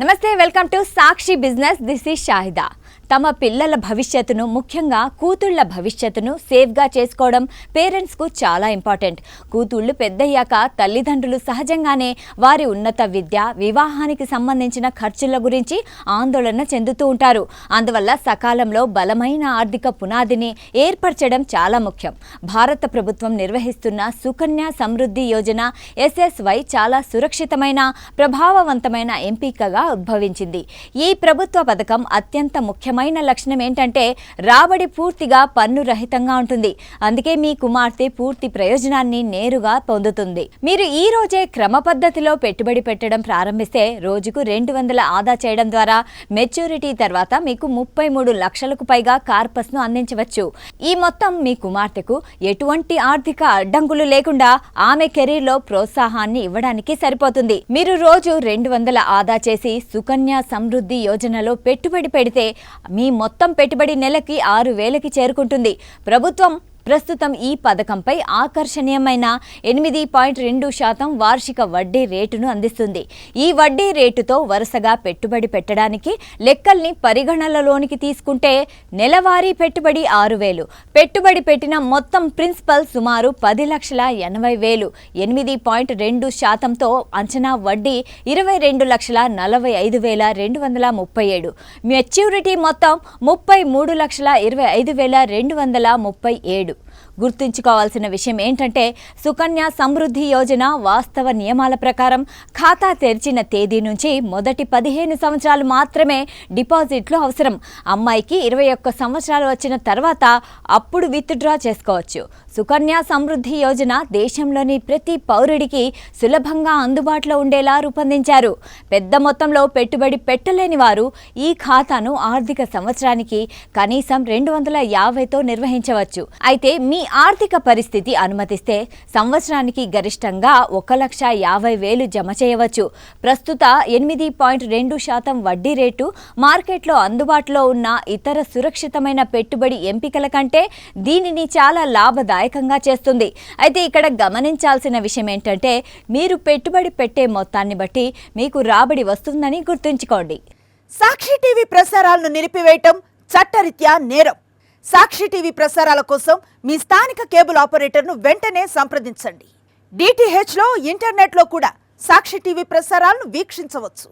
నమస్తే, welcome to Sakshi business. This is Shahida. తమ పిల్లల భవిష్యత్తును, ముఖ్యంగా కూతుళ్ల భవిష్యత్తును సేఫ్గా చేసుకోవడం పేరెంట్స్కు చాలా ఇంపార్టెంట్. కూతుళ్లు పెద్దయ్యాక తల్లిదండ్రులు సహజంగానే వారి ఉన్నత విద్య, వివాహానికి సంబంధించిన ఖర్చుల గురించి ఆందోళన చెందుతూ ఉంటారు. అందువల్ల సకాలంలో బలమైన ఆర్థిక పునాదిని ఏర్పరచడం చాలా ముఖ్యం. భారత ప్రభుత్వం నిర్వహిస్తున్న సుకన్య సమృద్ధి యోజన SSY చాలా సురక్షితమైన, ప్రభావవంతమైన ఎంపికగా ఉద్భవించింది. ఈ ప్రభుత్వ పథకం అత్యంత ముఖ్యమైన లక్షణం ఏంటంటే రాబడి పూర్తిగా పన్ను రహితంగా ఉంటుంది. అందుకే మీ కుమార్తె పూర్తి ప్రయోజనాన్ని నేరుగా పొందుతుంది. మీరు ఈ రోజే క్రమ పద్ధతిలో పెట్టుబడి పెట్టడం ప్రారంభిస్తే రోజుకు 200 ఆదా చేయడం ద్వారా మెచ్యూరిటీ తర్వాత మీకు 33 లక్షలకు పైగా కార్పస్ను అందించవచ్చు. ఈ మొత్తం మీ కుమార్తెకు ఎటువంటి ఆర్థిక అడ్డంకులు లేకుండా ఆమె కెరీర్లో ప్రోత్సాహాన్ని ఇవ్వడానికి సరిపోతుంది. మీరు రోజు 200 ఆదా చేసి సుకన్య సమృద్ధి యోజనలో పెట్టుబడి పెడితే మీ మొత్తం పెట్టుబడి నెలకి 6,000కి చేరుకుంటుంది. ప్రభుత్వం ప్రస్తుతం ఈ పథకంపై ఆకర్షణీయమైన 8.2% వార్షిక వడ్డీ రేటును అందిస్తుంది. ఈ వడ్డీ రేటుతో వరుసగా పెట్టుబడి పెట్టడానికి లెక్కల్ని పరిగణనలోనికి తీసుకుంటే నెలవారీ పెట్టుబడి 6,000, పెట్టుబడి పెట్టిన మొత్తం ప్రిన్సిపల్ సుమారు 10,80,000, 8.2%తో అంచనా వడ్డీ 22,45,237, మెచ్యూరిటీ మొత్తం 33,25,237. గుర్తుంచుకోవాల్సిన విషయం ఏంటంటే సుకన్య సమృద్ధి యోజన వాస్తవ నియమాల ప్రకారం ఖాతా తెరిచిన తేదీ నుంచి మొదటి 15 సంవత్సరాలు మాత్రమే డిపాజిట్లు అవసరం. అమ్మాయికి 21 సంవత్సరాలు వచ్చిన తర్వాత అప్పుడు విత్డ్రా చేసుకోవచ్చు. సుకన్య సమృద్ధి యోజన దేశంలోని ప్రతి పౌరుడికి సులభంగా అందుబాటులో ఉండేలా రూపొందించారు. పెద్ద మొత్తంలో పెట్టుబడి పెట్టలేని వారు ఈ ఖాతాను ఆర్థిక సంవత్సరానికి కనీసం 250తో నిర్వహించవచ్చు. అయితే మీ ఆర్థిక పరిస్థితి అనుమతిస్తే సంవత్సరానికి గరిష్టంగా 1,50,000 జమ చేయవచ్చు. ప్రస్తుత 8.2% వడ్డీ రేటు మార్కెట్లో అందుబాటులో ఉన్న ఇతర సురక్షితమైన పెట్టుబడి ఎంపికల కంటే దీనిని చాలా లాభదాయకంగా చేస్తుంది. అయితే ఇక్కడ గమనించాల్సిన విషయం ఏంటంటే మీరు పెట్టుబడి పెట్టే మొత్తాన్ని బట్టి మీకు రాబడి వస్తుందని గుర్తుంచుకోండి. సాక్షి టీవీ ప్రసారాలను నిలిపివేయటం చట్టరీత్యా నేరం. సాక్షి టీవీ ప్రసారాల కోసం మీ స్థానిక కేబుల్ ఆపరేటర్ను వెంటనే సంప్రదించండి. DTHలో, ఇంటర్నెట్లో కూడా సాక్షి టీవీ ప్రసారాలను వీక్షించవచ్చు.